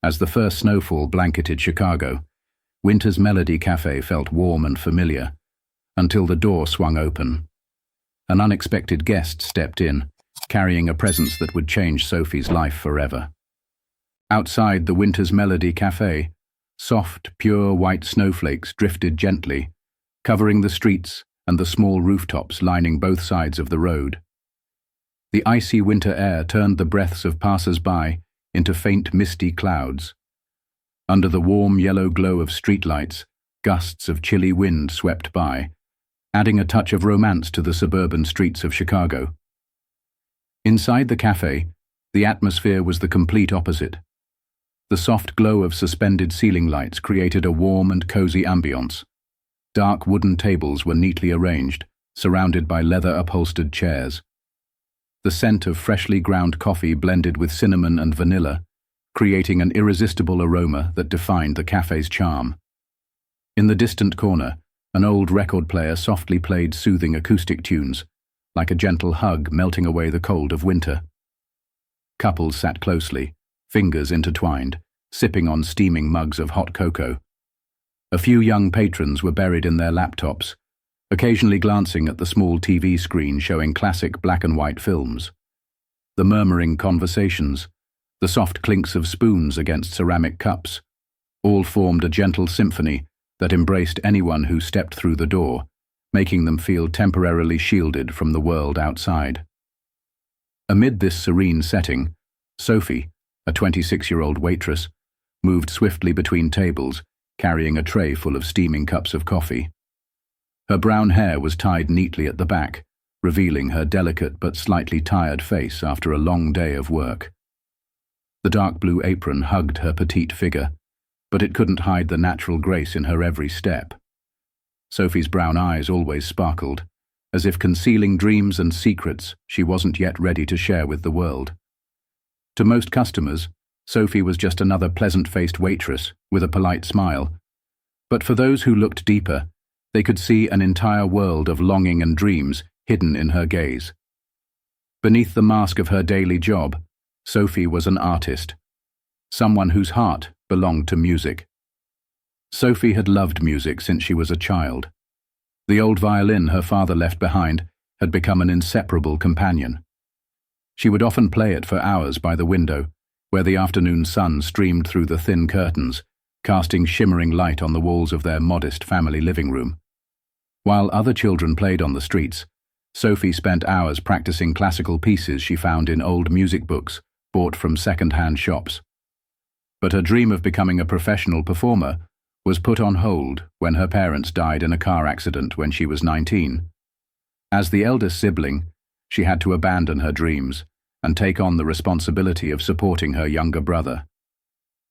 As the first snowfall blanketed Chicago, Winter's Melody Cafe felt warm and familiar, until the door swung open. An unexpected guest stepped in, carrying a presence that would change Sophie's life forever. Outside the Winter's Melody Cafe, soft, pure white snowflakes drifted gently, covering the streets and the small rooftops lining both sides of the road. The icy winter air turned the breaths of passers-by into faint misty clouds. Under the warm yellow glow of streetlights, gusts of chilly wind swept by, adding a touch of romance to the suburban streets of Chicago. Inside the cafe, the atmosphere was the complete opposite. The soft glow of suspended ceiling lights created a warm and cozy ambience. Dark wooden tables were neatly arranged, surrounded by leather-upholstered chairs. The scent of freshly ground coffee blended with cinnamon and vanilla, creating an irresistible aroma that defined the cafe's charm. In the distant corner, an old record player softly played soothing acoustic tunes, like a gentle hug melting away the cold of winter. Couples sat closely, fingers intertwined, sipping on steaming mugs of hot cocoa. A few young patrons were buried in their laptops, occasionally glancing at the small TV screen showing classic black-and-white films. The murmuring conversations, the soft clinks of spoons against ceramic cups, all formed a gentle symphony that embraced anyone who stepped through the door, making them feel temporarily shielded from the world outside. Amid this serene setting, Sophie, a 26-year-old waitress, moved swiftly between tables, carrying a tray full of steaming cups of coffee. Her brown hair was tied neatly at the back, revealing her delicate but slightly tired face after a long day of work. The dark blue apron hugged her petite figure, but it couldn't hide the natural grace in her every step. Sophie's brown eyes always sparkled, as if concealing dreams and secrets she wasn't yet ready to share with the world. To most customers, Sophie was just another pleasant-faced waitress with a polite smile, but for those who looked deeper, they could see an entire world of longing and dreams hidden in her gaze. Beneath the mask of her daily job, Sophie was an artist, someone whose heart belonged to music. Sophie had loved music since she was a child. The old violin her father left behind had become an inseparable companion. She would often play it for hours by the window, where the afternoon sun streamed through the thin curtains, casting shimmering light on the walls of their modest family living room. While other children played on the streets, Sophie spent hours practicing classical pieces she found in old music books bought from second-hand shops. But her dream of becoming a professional performer was put on hold when her parents died in a car accident when she was 19. As the eldest sibling, she had to abandon her dreams and take on the responsibility of supporting her younger brother.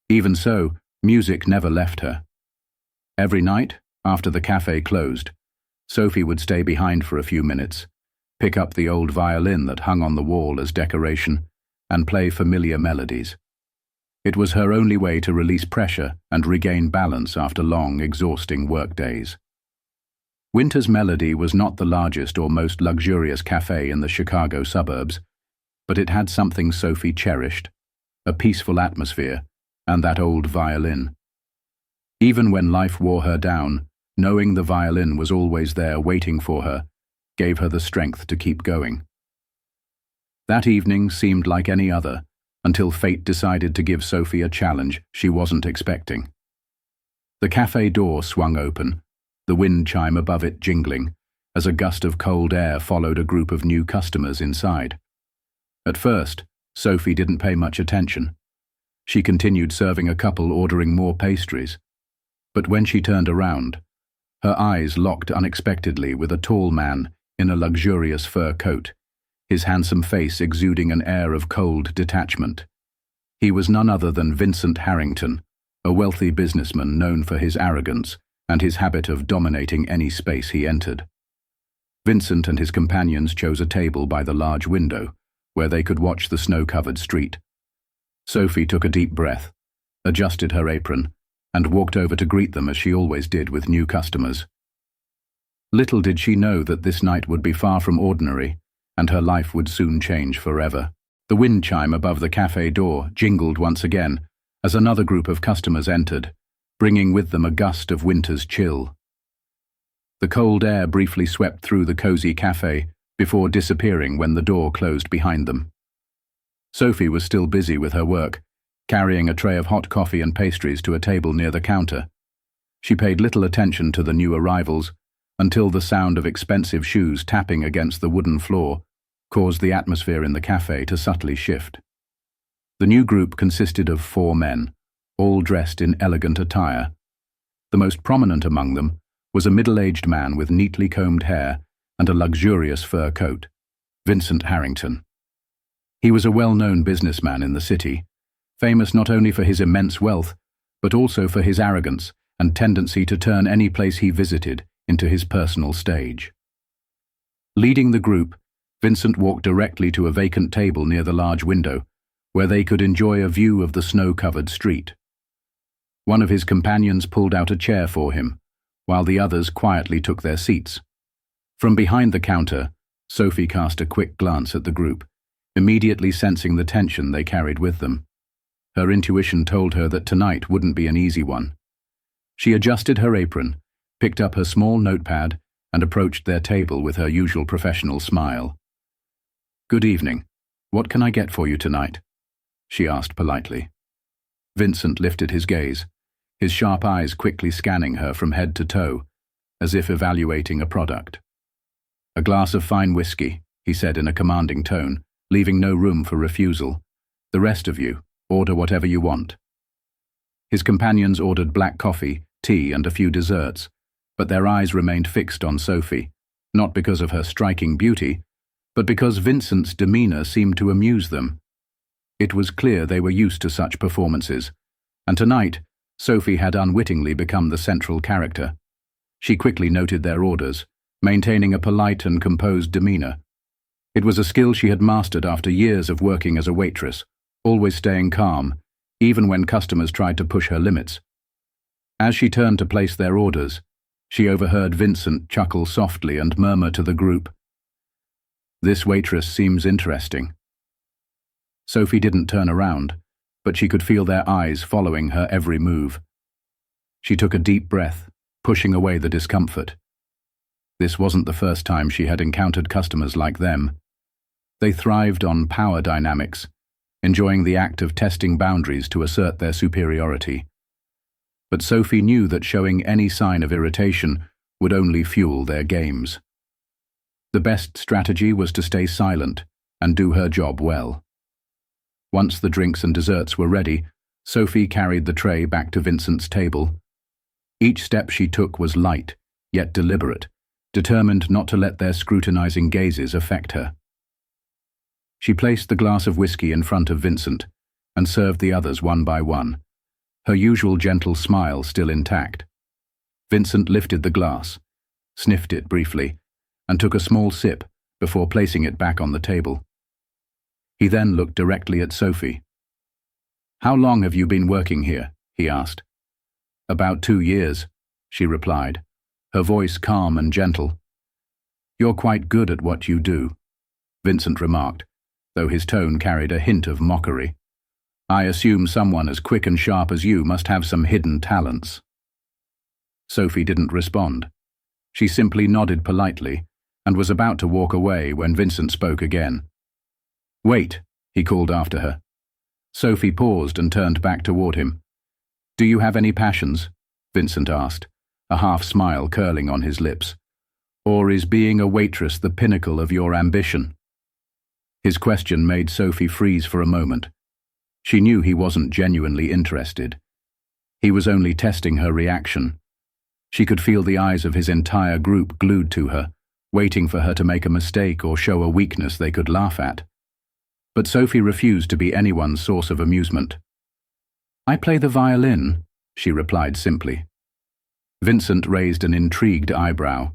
Even so, music never left her. Every night, after the cafe closed, Sophie would stay behind for a few minutes, pick up the old violin that hung on the wall as decoration, and play familiar melodies. It was her only way to release pressure and regain balance after long, exhausting workdays. Winter's Melody was not the largest or most luxurious cafe in the Chicago suburbs, but it had something Sophie cherished, a peaceful atmosphere, and that old violin. Even when life wore her down, knowing the violin was always there waiting for her gave her the strength to keep going. That evening seemed like any other, until fate decided to give Sophie a challenge she wasn't expecting. The cafe door swung open, the wind chime above it jingling, as a gust of cold air followed a group of new customers inside. At first, Sophie didn't pay much attention. She continued serving a couple ordering more pastries. But when she turned around, her eyes locked unexpectedly with a tall man in a luxurious fur coat, his handsome face exuding an air of cold detachment. He was none other than Vincent Harrington, a wealthy businessman known for his arrogance and his habit of dominating any space he entered. Vincent and his companions chose a table by the large window, where they could watch the snow-covered street. Sophie took a deep breath, adjusted her apron, and walked over to greet them as she always did with new customers. Little did she know that this night would be far from ordinary, and her life would soon change forever. The wind chime above the cafe door jingled once again, as another group of customers entered, bringing with them a gust of winter's chill. The cold air briefly swept through the cozy cafe before disappearing when the door closed behind them. Sophie was still busy with her work, carrying a tray of hot coffee and pastries to a table near the counter. She paid little attention to the new arrivals until the sound of expensive shoes tapping against the wooden floor caused the atmosphere in the cafe to subtly shift. The new group consisted of 4 men, all dressed in elegant attire. The most prominent among them was a middle-aged man with neatly combed hair and a luxurious fur coat, Vincent Harrington. He was a well-known businessman in the city, famous not only for his immense wealth, but also for his arrogance and tendency to turn any place he visited into his personal stage. Leading the group, Vincent walked directly to a vacant table near the large window, where they could enjoy a view of the snow-covered street. One of his companions pulled out a chair for him, while the others quietly took their seats. From behind the counter, Sophie cast a quick glance at the group, immediately sensing the tension they carried with them. Her intuition told her that tonight wouldn't be an easy one. She adjusted her apron, picked up her small notepad, and approached their table with her usual professional smile. "Good evening. What can I get for you tonight?" she asked politely. Vincent lifted his gaze, his sharp eyes quickly scanning her from head to toe, as if evaluating a product. "A glass of fine whiskey," he said in a commanding tone, leaving no room for refusal. "The rest of you, order whatever you want." His companions ordered black coffee, tea, and a few desserts, but their eyes remained fixed on Sophie, not because of her striking beauty, but because Vincent's demeanor seemed to amuse them. It was clear they were used to such performances, and tonight, Sophie had unwittingly become the central character. She quickly noted their orders, maintaining a polite and composed demeanor. It was a skill she had mastered after years of working as a waitress, always staying calm, even when customers tried to push her limits. As she turned to place their orders, she overheard Vincent chuckle softly and murmur to the group, "This waitress seems interesting." Sophie didn't turn around, but she could feel their eyes following her every move. She took a deep breath, pushing away the discomfort. This wasn't the first time she had encountered customers like them. They thrived on power dynamics, enjoying the act of testing boundaries to assert their superiority. But Sophie knew that showing any sign of irritation would only fuel their games. The best strategy was to stay silent and do her job well. Once the drinks and desserts were ready, Sophie carried the tray back to Vincent's table. Each step she took was light, yet deliberate, determined not to let their scrutinizing gazes affect her. She placed the glass of whiskey in front of Vincent and served the others one by one, her usual gentle smile still intact. Vincent lifted the glass, sniffed it briefly, and took a small sip before placing it back on the table. He then looked directly at Sophie. "How long have you been working here?" he asked. "About 2 years," she replied, her voice calm and gentle. "You're quite good at what you do," Vincent remarked, though his tone carried a hint of mockery. "I assume someone as quick and sharp as you must have some hidden talents." Sophie didn't respond. She simply nodded politely and was about to walk away when Vincent spoke again. "Wait," he called after her. Sophie paused and turned back toward him. "Do you have any passions?" Vincent asked, a half smile curling on his lips. "Or is being a waitress the pinnacle of your ambition?" His question made Sophie freeze for a moment. She knew he wasn't genuinely interested. He was only testing her reaction. She could feel the eyes of his entire group glued to her, waiting for her to make a mistake or show a weakness they could laugh at. But Sophie refused to be anyone's source of amusement. "I play the violin," she replied simply. Vincent raised an intrigued eyebrow.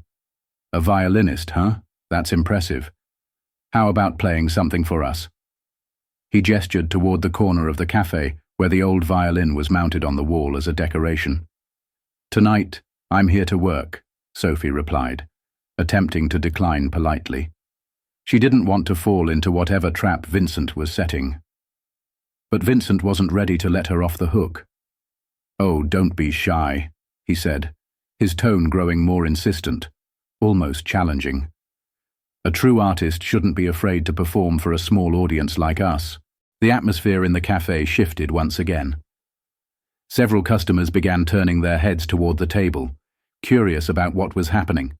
"A violinist, huh? That's impressive. How about playing something for us?" He gestured toward the corner of the cafe where the old violin was mounted on the wall as a decoration. "Tonight, I'm here to work," Sophie replied, attempting to decline politely. She didn't want to fall into whatever trap Vincent was setting. But Vincent wasn't ready to let her off the hook. "Oh, don't be shy," he said, his tone growing more insistent, almost challenging. "A true artist shouldn't be afraid to perform for a small audience like us." The atmosphere in the cafe shifted once again. Several customers began turning their heads toward the table, curious about what was happening.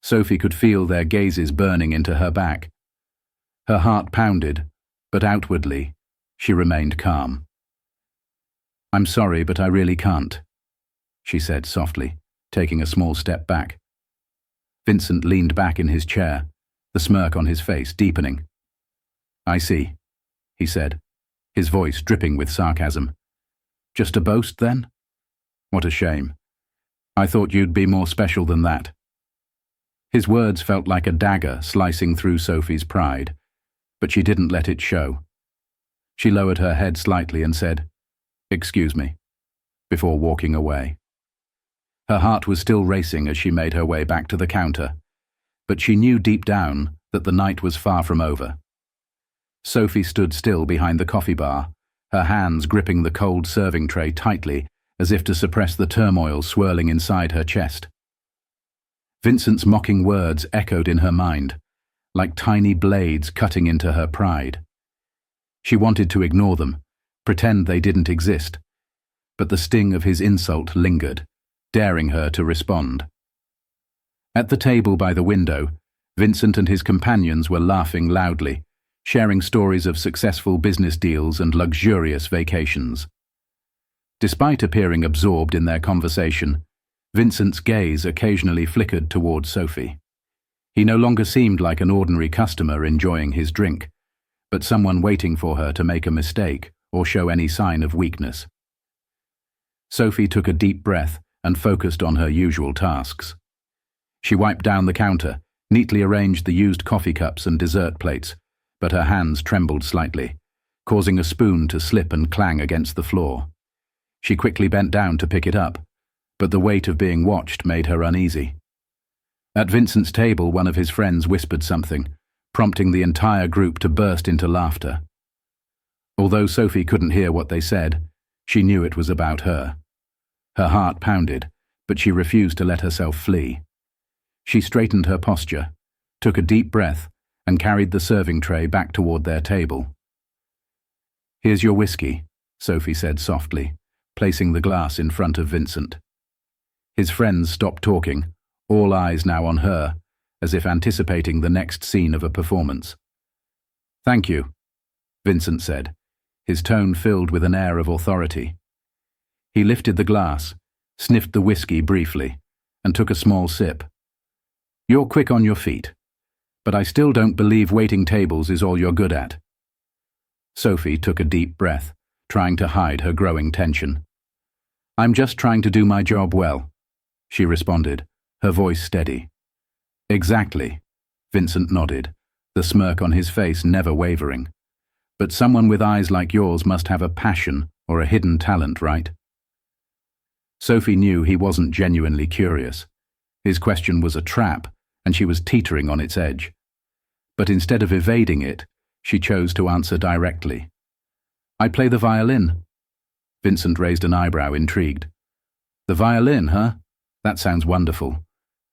Sophie could feel their gazes burning into her back. Her heart pounded, but outwardly, she remained calm. "I'm sorry, but I really can't," she said softly, taking a small step back. Vincent leaned back in his chair, the smirk on his face deepening. "I see," he said, his voice dripping with sarcasm. "Just a boast, then? What a shame. I thought you'd be more special than that." His words felt like a dagger slicing through Sophie's pride, but she didn't let it show. She lowered her head slightly and said, "Excuse me," before walking away. Her heart was still racing as she made her way back to the counter, but she knew deep down that the night was far from over. Sophie stood still behind the coffee bar, her hands gripping the cold serving tray tightly as if to suppress the turmoil swirling inside her chest. Vincent's mocking words echoed in her mind, like tiny blades cutting into her pride. She wanted to ignore them, pretend they didn't exist, but the sting of his insult lingered, daring her to respond. At the table by the window, Vincent and his companions were laughing loudly, sharing stories of successful business deals and luxurious vacations. Despite appearing absorbed in their conversation, Vincent's gaze occasionally flickered toward Sophie. He no longer seemed like an ordinary customer enjoying his drink, but someone waiting for her to make a mistake or show any sign of weakness. Sophie took a deep breath and focused on her usual tasks. She wiped down the counter, neatly arranged the used coffee cups and dessert plates, but her hands trembled slightly, causing a spoon to slip and clang against the floor. She quickly bent down to pick it up, but the weight of being watched made her uneasy. At Vincent's table, one of his friends whispered something, prompting the entire group to burst into laughter. Although Sophie couldn't hear what they said, she knew it was about her. Her heart pounded, but she refused to let herself flee. She straightened her posture, took a deep breath, and carried the serving tray back toward their table. "Here's your whiskey," Sophie said softly, placing the glass in front of Vincent. His friends stopped talking, all eyes now on her, as if anticipating the next scene of a performance. "Thank you," Vincent said, his tone filled with an air of authority. He lifted the glass, sniffed the whiskey briefly, and took a small sip. "You're quick on your feet, but I still don't believe waiting tables is all you're good at." Sophie took a deep breath, trying to hide her growing tension. "I'm just trying to do my job well," she responded, her voice steady. "Exactly," Vincent nodded, the smirk on his face never wavering. "But someone with eyes like yours must have a passion or a hidden talent, right?" Sophie knew he wasn't genuinely curious. His question was a trap, and she was teetering on its edge. But instead of evading it, she chose to answer directly. "I play the violin." Vincent raised an eyebrow, intrigued. "The violin, huh? That sounds wonderful.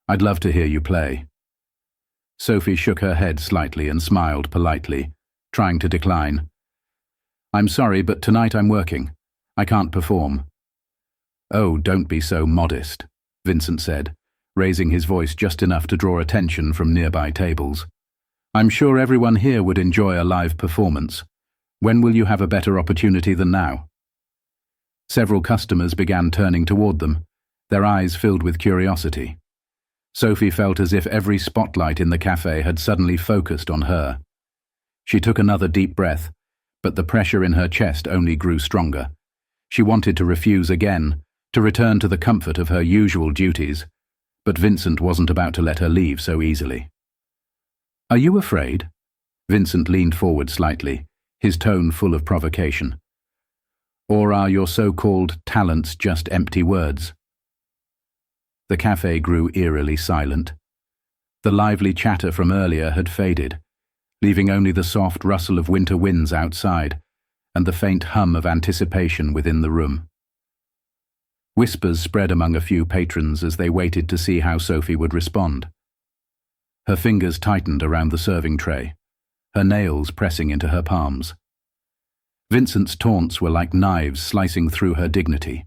I'd love to hear you play." Sophie shook her head slightly and smiled politely, trying to decline. "I'm sorry, but tonight I'm working. I can't perform." "Oh, don't be so modest," Vincent said, raising his voice just enough to draw attention from nearby tables. "I'm sure everyone here would enjoy a live performance. When will you have a better opportunity than now?" Several customers began turning toward them, their eyes filled with curiosity. Sophie felt as if every spotlight in the cafe had suddenly focused on her. She took another deep breath, but the pressure in her chest only grew stronger. She wanted to refuse again, to return to the comfort of her usual duties, but Vincent wasn't about to let her leave so easily. "Are you afraid?" Vincent leaned forward slightly, his tone full of provocation. "Or are your so-called talents just empty words?" The cafe grew eerily silent. The lively chatter from earlier had faded, leaving only the soft rustle of winter winds outside, and the faint hum of anticipation within the room. Whispers spread among a few patrons as they waited to see how Sophie would respond. Her fingers tightened around the serving tray, her nails pressing into her palms. Vincent's taunts were like knives slicing through her dignity,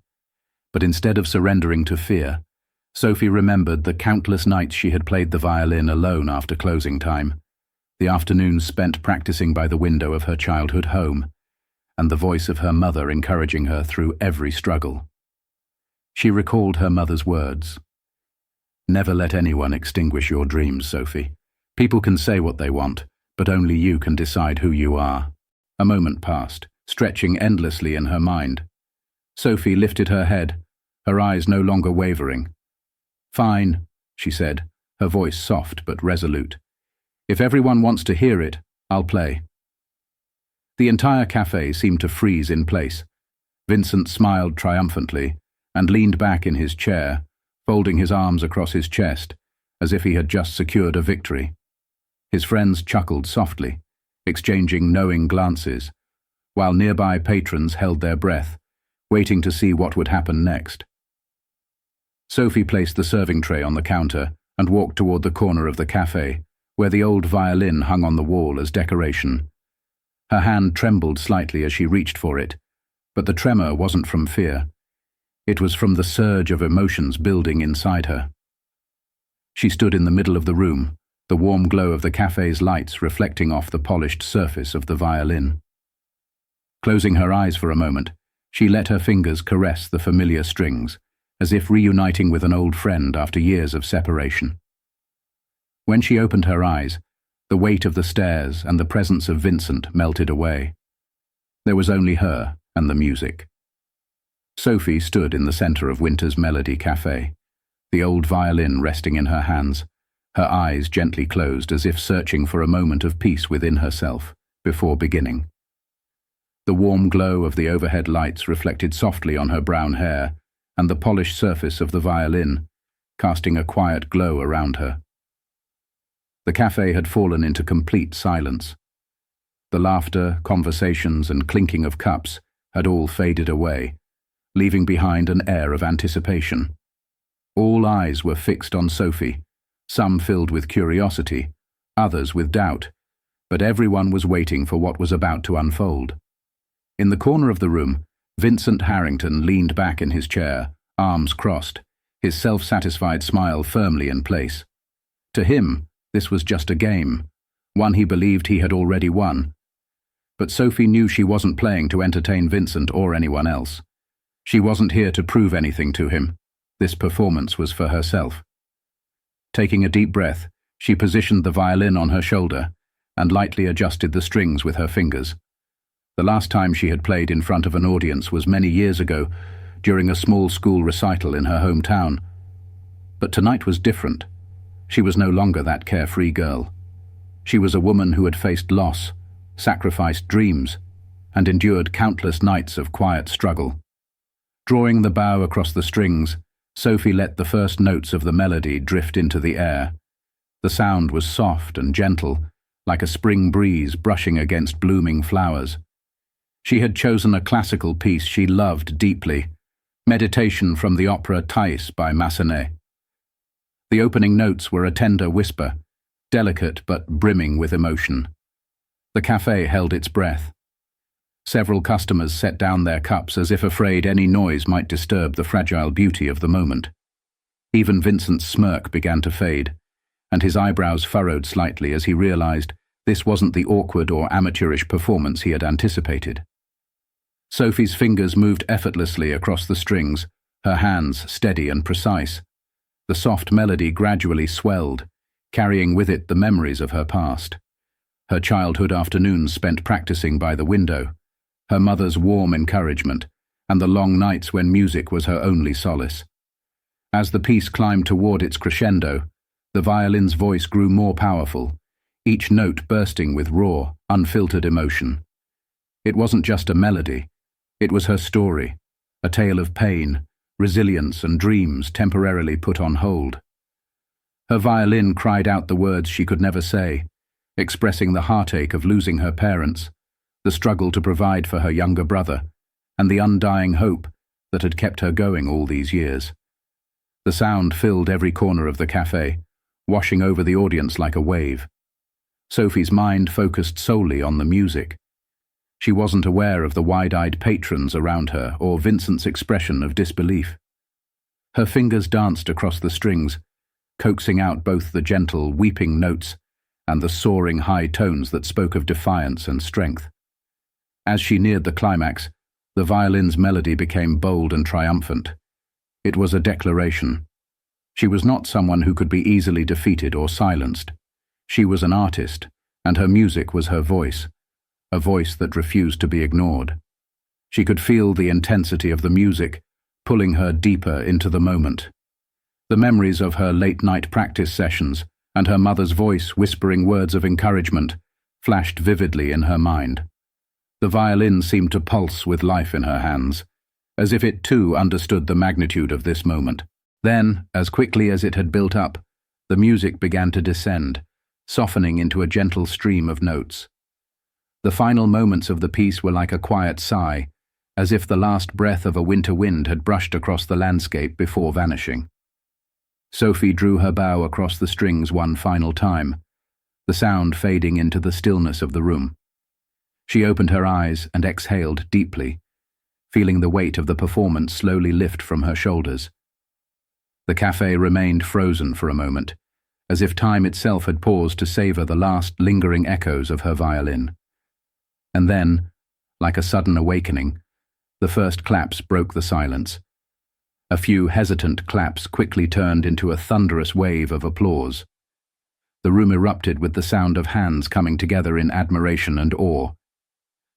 but instead of surrendering to fear, Sophie remembered the countless nights she had played the violin alone after closing time, the afternoons spent practicing by the window of her childhood home, and the voice of her mother encouraging her through every struggle. She recalled her mother's words. "Never let anyone extinguish your dreams, Sophie. People can say what they want, but only you can decide who you are." A moment passed, stretching endlessly in her mind. Sophie lifted her head, her eyes no longer wavering. "Fine," she said, her voice soft but resolute. "If everyone wants to hear it, I'll play." The entire cafe seemed to freeze in place. Vincent smiled triumphantly and leaned back in his chair, folding his arms across his chest, as if he had just secured a victory. His friends chuckled softly, exchanging knowing glances, while nearby patrons held their breath, waiting to see what would happen next. Sophie placed the serving tray on the counter and walked toward the corner of the cafe, where the old violin hung on the wall as decoration. Her hand trembled slightly as she reached for it, but the tremor wasn't from fear. It was from the surge of emotions building inside her. She stood in the middle of the room, the warm glow of the cafe's lights reflecting off the polished surface of the violin. Closing her eyes for a moment, she let her fingers caress the familiar strings, as if reuniting with an old friend after years of separation. When she opened her eyes, the weight of the stairs and the presence of Vincent melted away. There was only her and the music. Sophie stood in the center of Winter's Melody Cafe, the old violin resting in her hands, her eyes gently closed as if searching for a moment of peace within herself before beginning. The warm glow of the overhead lights reflected softly on her brown hair and the polished surface of the violin, casting a quiet glow around her. The cafe had fallen into complete silence. The laughter, conversations, and clinking of cups had all faded away, leaving behind an air of anticipation. All eyes were fixed on Sophie, some filled with curiosity, others with doubt, but everyone was waiting for what was about to unfold. In the corner of the room, Vincent Harrington leaned back in his chair, arms crossed, his self-satisfied smile firmly in place. To him, this was just a game, one he believed he had already won. But Sophie knew she wasn't playing to entertain Vincent or anyone else. She wasn't here to prove anything to him. This performance was for herself. Taking a deep breath, she positioned the violin on her shoulder and lightly adjusted the strings with her fingers. The last time she had played in front of an audience was many years ago, during a small school recital in her hometown. But tonight was different. She was no longer that carefree girl. She was a woman who had faced loss, sacrificed dreams, and endured countless nights of quiet struggle. Drawing the bow across the strings, Sophie let the first notes of the melody drift into the air. The sound was soft and gentle, like a spring breeze brushing against blooming flowers. She had chosen a classical piece she loved deeply, Meditation from the opera Thais by Massenet. The opening notes were a tender whisper, delicate but brimming with emotion. The cafe held its breath. Several customers set down their cups as if afraid any noise might disturb the fragile beauty of the moment. Even Vincent's smirk began to fade, and his eyebrows furrowed slightly as he realized this wasn't the awkward or amateurish performance he had anticipated. Sophie's fingers moved effortlessly across the strings, her hands steady and precise. The soft melody gradually swelled, carrying with it the memories of her past. Her childhood afternoons spent practicing by the window, her mother's warm encouragement, and the long nights when music was her only solace. As the piece climbed toward its crescendo, the violin's voice grew more powerful, each note bursting with raw, unfiltered emotion. It wasn't just a melody, it was her story, a tale of pain, resilience, and dreams temporarily put on hold. Her violin cried out the words she could never say, expressing the heartache of losing her parents, the struggle to provide for her younger brother, and the undying hope that had kept her going all these years. The sound filled every corner of the cafe, washing over the audience like a wave. Sophie's mind focused solely on the music. She wasn't aware of the wide-eyed patrons around her or Vincent's expression of disbelief. Her fingers danced across the strings, coaxing out both the gentle, weeping notes and the soaring high tones that spoke of defiance and strength. As she neared the climax, the violin's melody became bold and triumphant. It was a declaration. She was not someone who could be easily defeated or silenced. She was an artist, and her music was her voice, a voice that refused to be ignored. She could feel the intensity of the music, pulling her deeper into the moment. The memories of her late-night practice sessions and her mother's voice whispering words of encouragement flashed vividly in her mind. The violin seemed to pulse with life in her hands, as if it too understood the magnitude of this moment. Then, as quickly as it had built up, the music began to descend, softening into a gentle stream of notes. The final moments of the piece were like a quiet sigh, as if the last breath of a winter wind had brushed across the landscape before vanishing. Sophie drew her bow across the strings one final time, the sound fading into the stillness of the room. She opened her eyes and exhaled deeply, feeling the weight of the performance slowly lift from her shoulders. The cafe remained frozen for a moment, as if time itself had paused to savor the last lingering echoes of her violin. And then, like a sudden awakening, the first claps broke the silence. A few hesitant claps quickly turned into a thunderous wave of applause. The room erupted with the sound of hands coming together in admiration and awe.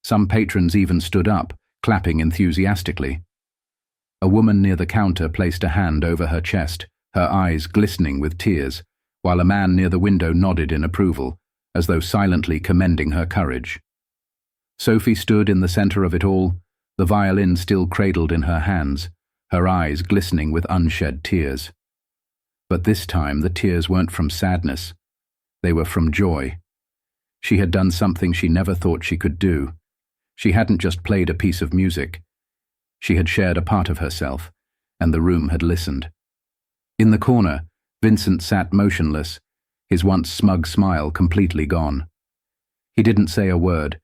Some patrons even stood up, clapping enthusiastically. A woman near the counter placed a hand over her chest, her eyes glistening with tears, while a man near the window nodded in approval, as though silently commending her courage. Sophie stood in the center of it all, the violin still cradled in her hands, her eyes glistening with unshed tears. But this time the tears weren't from sadness. They were from joy. She had done something she never thought she could do. She hadn't just played a piece of music. She had shared a part of herself, and the room had listened. In the corner, Vincent sat motionless, his once smug smile completely gone. He didn't say a word,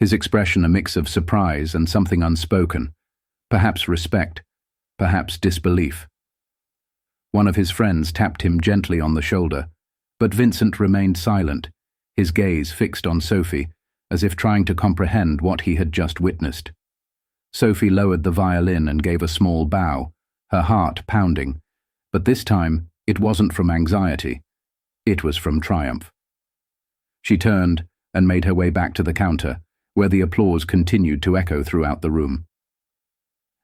his expression a mix of surprise and something unspoken, perhaps respect, perhaps disbelief. One of his friends tapped him gently on the shoulder, but Vincent remained silent, his gaze fixed on Sophie, as if trying to comprehend what he had just witnessed. Sophie lowered the violin and gave a small bow, her heart pounding, but this time it wasn't from anxiety, it was from triumph. She turned and made her way back to the counter, where the applause continued to echo throughout the room.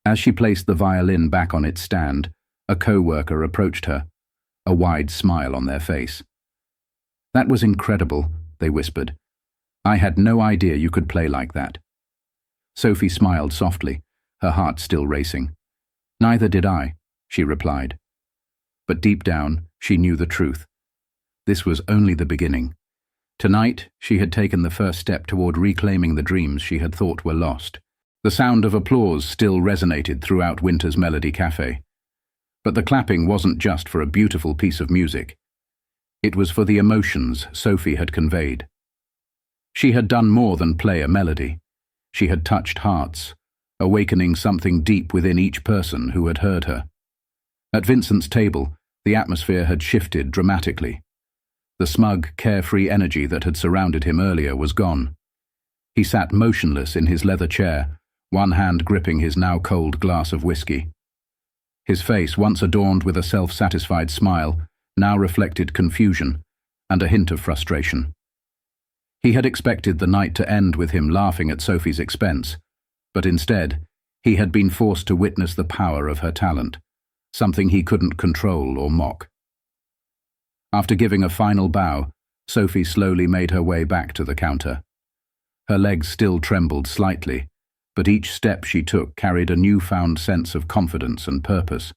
As she placed the violin back on its stand, a co-worker approached her, a wide smile on their face. "That was incredible," they whispered. "I had no idea you could play like that." Sophie smiled softly, her heart still racing. "Neither did I," she replied. But deep down, she knew the truth. This was only the beginning. Tonight, she had taken the first step toward reclaiming the dreams she had thought were lost. The sound of applause still resonated throughout Winter's Melody Cafe. But the clapping wasn't just for a beautiful piece of music. It was for the emotions Sophie had conveyed. She had done more than play a melody. She had touched hearts, awakening something deep within each person who had heard her. At Vincent's table, the atmosphere had shifted dramatically. The smug, carefree energy that had surrounded him earlier was gone. He sat motionless in his leather chair, one hand gripping his now cold glass of whiskey. His face, once adorned with a self-satisfied smile, now reflected confusion and a hint of frustration. He had expected the night to end with him laughing at Sophie's expense, but instead, he had been forced to witness the power of her talent, something he couldn't control or mock. After giving a final bow, Sophie slowly made her way back to the counter. Her legs still trembled slightly, but each step she took carried a newfound sense of confidence and purpose.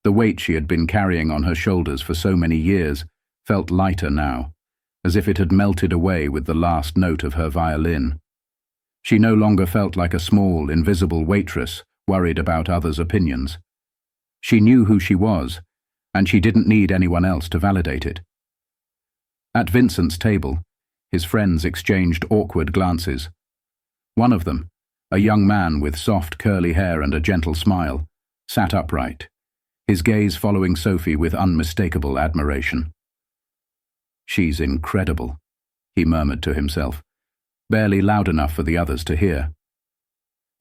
The weight she had been carrying on her shoulders for so many years felt lighter now, as if it had melted away with the last note of her violin. She no longer felt like a small, invisible waitress worried about others' opinions. She knew who she was, and she didn't need anyone else to validate it. At Vincent's table, his friends exchanged awkward glances. One of them, a young man with soft curly hair and a gentle smile, sat upright, his gaze following Sophie with unmistakable admiration. "She's incredible," he murmured to himself, barely loud enough for the others to hear.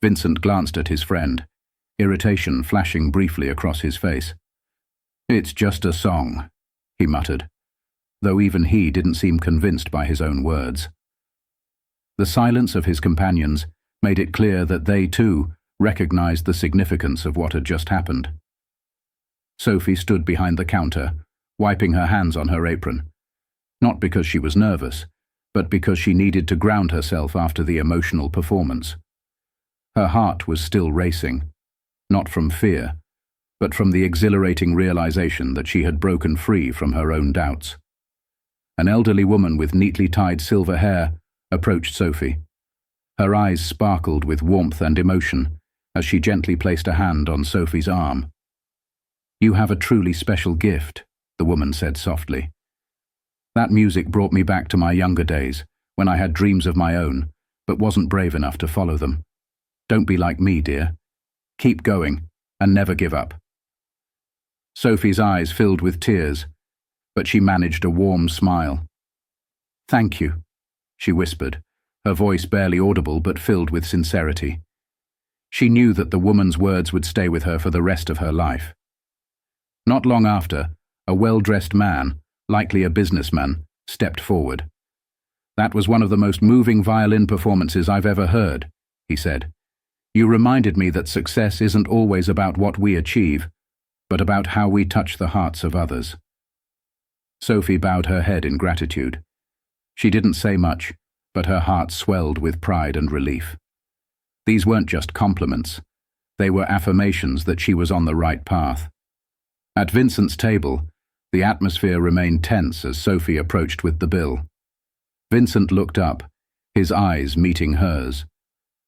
Vincent glanced at his friend, irritation flashing briefly across his face. "It's just a song," he muttered, though even he didn't seem convinced by his own words. The silence of his companions made it clear that they, too, recognized the significance of what had just happened. Sophie stood behind the counter, wiping her hands on her apron, not because she was nervous, but because she needed to ground herself after the emotional performance. Her heart was still racing, not from fear, but from the exhilarating realization that she had broken free from her own doubts. An elderly woman with neatly tied silver hair approached Sophie. Her eyes sparkled with warmth and emotion as she gently placed a hand on Sophie's arm. "You have a truly special gift," the woman said softly. "That music brought me back to my younger days, when I had dreams of my own, but wasn't brave enough to follow them. Don't be like me, dear. Keep going, and never give up." Sophie's eyes filled with tears, but she managed a warm smile. "Thank you," she whispered, her voice barely audible but filled with sincerity. She knew that the woman's words would stay with her for the rest of her life. Not long after, a well-dressed man, likely a businessman, stepped forward. "That was one of the most moving violin performances I've ever heard," he said. "You reminded me that success isn't always about what we achieve, but about how we touch the hearts of others." Sophie bowed her head in gratitude. She didn't say much, but her heart swelled with pride and relief. These weren't just compliments. They were affirmations that she was on the right path. At Vincent's table, the atmosphere remained tense as Sophie approached with the bill. Vincent looked up, his eyes meeting hers.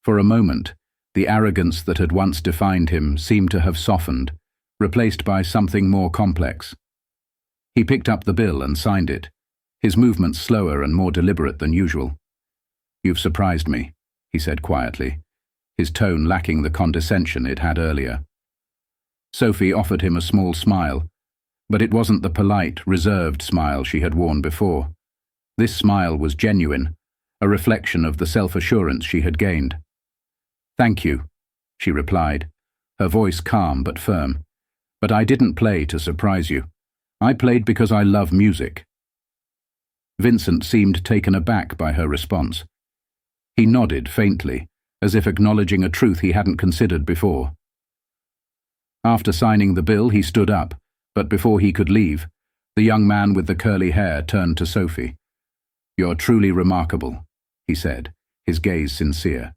For a moment, the arrogance that had once defined him seemed to have softened, replaced by something more complex. He picked up the bill and signed it, his movements slower and more deliberate than usual. "You've surprised me," he said quietly, his tone lacking the condescension it had earlier. Sophie offered him a small smile, but it wasn't the polite, reserved smile she had worn before. This smile was genuine, a reflection of the self-assurance she had gained. "Thank you," she replied, her voice calm but firm. "But I didn't play to surprise you. I played because I love music." Vincent seemed taken aback by her response. He nodded faintly, as if acknowledging a truth he hadn't considered before. After signing the bill, he stood up, but before he could leave, the young man with the curly hair turned to Sophie. "You're truly remarkable," he said, his gaze sincere.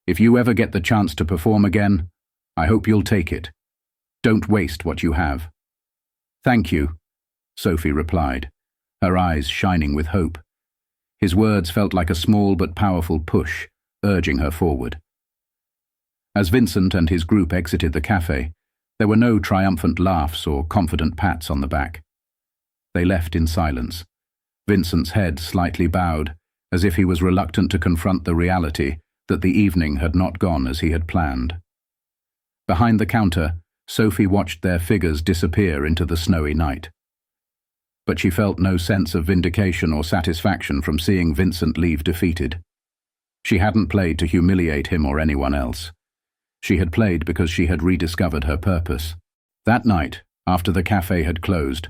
"If you ever get the chance to perform again, I hope you'll take it. Don't waste what you have." "Thank you," Sophie replied, her eyes shining with hope. His words felt like a small but powerful push, urging her forward. As Vincent and his group exited the cafe, there were no triumphant laughs or confident pats on the back. They left in silence, Vincent's head slightly bowed, as if he was reluctant to confront the reality that the evening had not gone as he had planned. Behind the counter, Sophie watched their figures disappear into the snowy night. But she felt no sense of vindication or satisfaction from seeing Vincent leave defeated. She hadn't played to humiliate him or anyone else. She had played because she had rediscovered her purpose. That night, after the cafe had closed,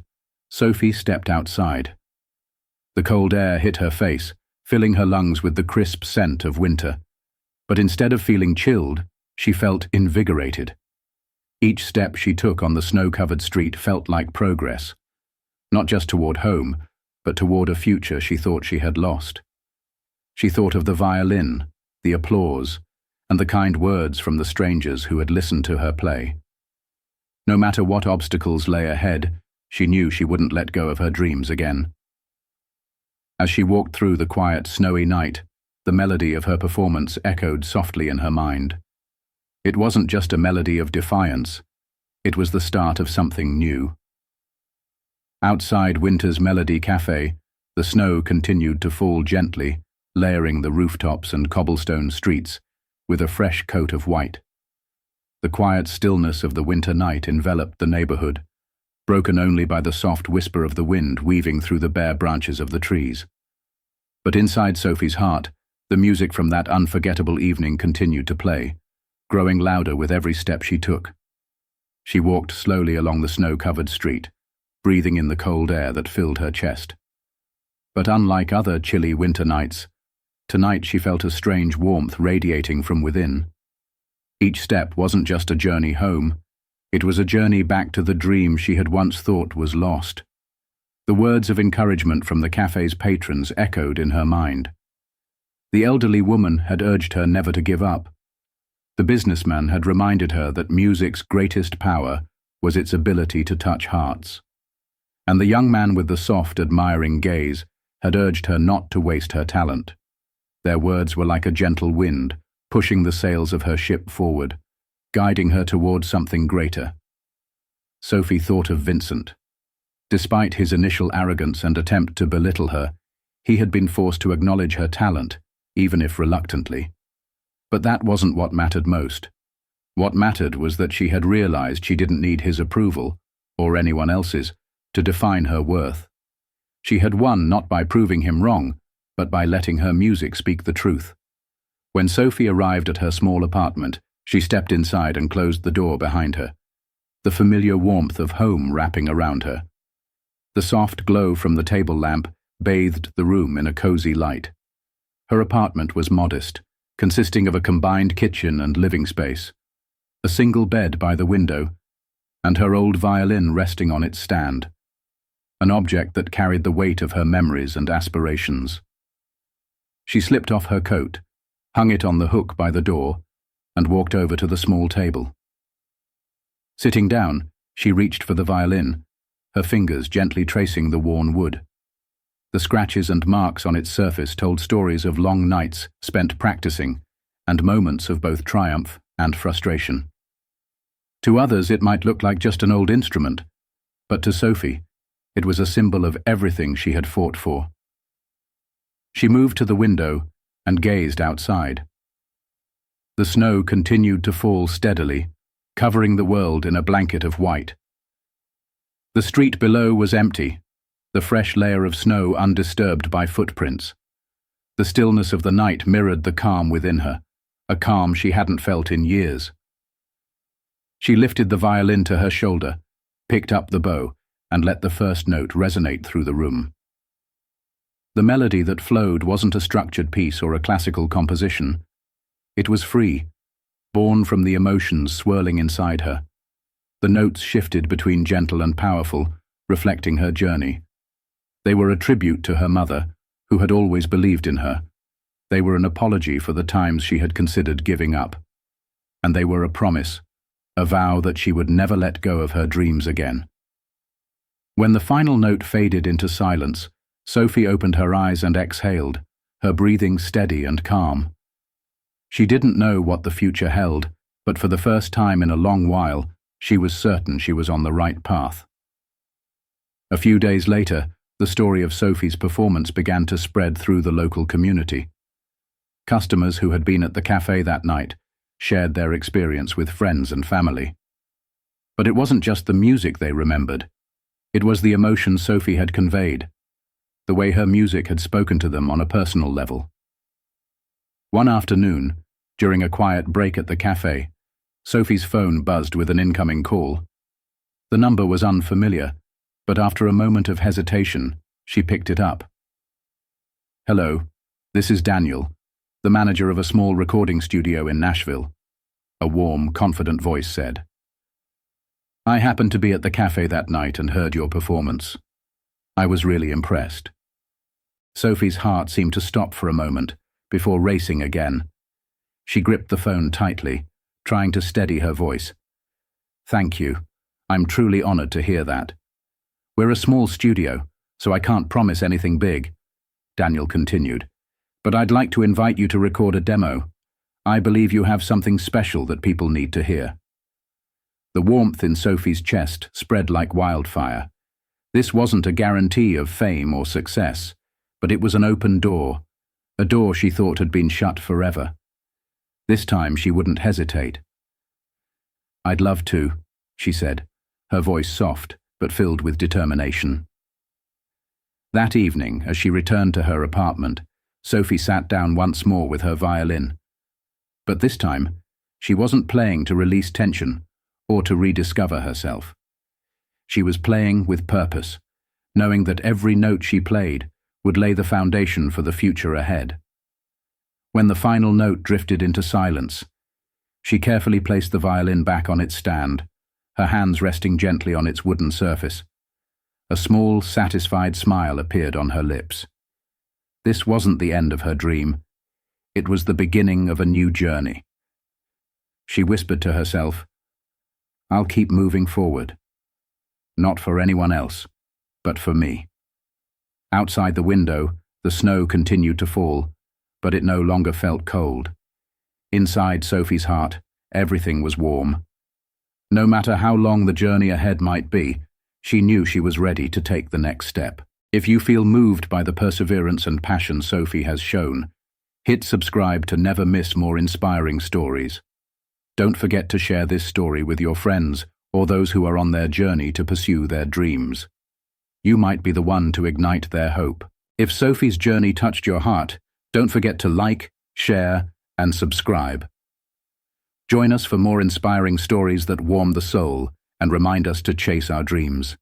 Sophie stepped outside. The cold air hit her face, filling her lungs with the crisp scent of winter. But instead of feeling chilled, she felt invigorated. Each step she took on the snow-covered street felt like progress, not just toward home, but toward a future she thought she had lost. She thought of the violin, the applause, and the kind words from the strangers who had listened to her play. No matter what obstacles lay ahead, she knew she wouldn't let go of her dreams again. As she walked through the quiet, snowy night, The melody of her performance echoed softly in her mind. It wasn't just a melody of defiance. It was the start of something new. Outside Winter's Melody Cafe, the snow continued to fall gently, layering the rooftops and cobblestone streets with a fresh coat of white. The quiet stillness of the winter night enveloped the neighborhood, broken only by the soft whisper of the wind weaving through the bare branches of the trees. But inside Sophie's heart, the music from that unforgettable evening continued to play, growing louder with every step she took. She walked slowly along the snow-covered street, breathing in the cold air that filled her chest. But unlike other chilly winter nights, tonight she felt a strange warmth radiating from within. Each step wasn't just a journey home, it was a journey back to the dream she had once thought was lost. The words of encouragement from the cafe's patrons echoed in her mind. The elderly woman had urged her never to give up. The businessman had reminded her that music's greatest power was its ability to touch hearts. And the young man with the soft, admiring gaze had urged her not to waste her talent. Their words were like a gentle wind, pushing the sails of her ship forward, guiding her toward something greater. Sophie thought of Vincent. Despite his initial arrogance and attempt to belittle her, he had been forced to acknowledge her talent, even if reluctantly. But that wasn't what mattered most. What mattered was that she had realized she didn't need his approval, or anyone else's, to define her worth. She had won not by proving him wrong, but by letting her music speak the truth. When Sophie arrived at her small apartment, she stepped inside and closed the door behind her, the familiar warmth of home wrapping around her. The soft glow from the table lamp bathed the room in a cozy light. Her apartment was modest, consisting of a combined kitchen and living space, a single bed by the window, and her old violin resting on its stand, an object that carried the weight of her memories and aspirations. She slipped off her coat, hung it on the hook by the door, and walked over to the small table. Sitting down, she reached for the violin, her fingers gently tracing the worn wood. The scratches and marks on its surface told stories of long nights spent practicing and moments of both triumph and frustration. To others it might look like just an old instrument, but to Sophie, it was a symbol of everything she had fought for. She moved to the window and gazed outside. The snow continued to fall steadily, covering the world in a blanket of white. The street below was empty, the fresh layer of snow undisturbed by footprints. The stillness of the night mirrored the calm within her, a calm she hadn't felt in years. She lifted the violin to her shoulder, picked up the bow, and let the first note resonate through the room. The melody that flowed wasn't a structured piece or a classical composition. It was free, born from the emotions swirling inside her. The notes shifted between gentle and powerful, reflecting her journey. They were a tribute to her mother, who had always believed in her. They were an apology for the times she had considered giving up. And they were a promise, a vow that she would never let go of her dreams again. When the final note faded into silence, Sophie opened her eyes and exhaled, her breathing steady and calm. She didn't know what the future held, but for the first time in a long while, she was certain she was on the right path. A few days later, the story of Sophie's performance began to spread through the local community. Customers who had been at the cafe that night shared their experience with friends and family. But it wasn't just the music they remembered. It was the emotion Sophie had conveyed, the way her music had spoken to them on a personal level. One afternoon, during a quiet break at the cafe, Sophie's phone buzzed with an incoming call. The number was unfamiliar, but after a moment of hesitation, she picked it up. "Hello, this is Daniel, the manager of a small recording studio in Nashville," a warm, confident voice said. "I happened to be at the cafe that night and heard your performance. I was really impressed." Sophie's heart seemed to stop for a moment, before racing again. She gripped the phone tightly, trying to steady her voice. "Thank you. I'm truly honored to hear that. We're a small studio, so I can't promise anything big," Daniel continued, But I'd like to invite you to record a demo. I believe you have something special that people need to hear." The warmth in Sophie's chest spread like wildfire. This wasn't a guarantee of fame or success, but it was an open door, a door she thought had been shut forever. This time she wouldn't hesitate. "I'd love to," she said, her voice soft but filled with determination. That evening, as she returned to her apartment, Sophie sat down once more with her violin. But this time, she wasn't playing to release tension or to rediscover herself. She was playing with purpose, knowing that every note she played would lay the foundation for the future ahead. When the final note drifted into silence, she carefully placed the violin back on its stand, her hands resting gently on its wooden surface. A small, satisfied smile appeared on her lips. This wasn't the end of her dream. It was the beginning of a new journey. She whispered to herself, "I'll keep moving forward. Not for anyone else, but for me." Outside the window, the snow continued to fall, but it no longer felt cold. Inside Sophie's heart, everything was warm. No matter how long the journey ahead might be, she knew she was ready to take the next step. If you feel moved by the perseverance and passion Sophie has shown, hit subscribe to never miss more inspiring stories. Don't forget to share this story with your friends or those who are on their journey to pursue their dreams. You might be the one to ignite their hope. If Sophie's journey touched your heart, don't forget to like, share, and subscribe. Join us for more inspiring stories that warm the soul and remind us to chase our dreams.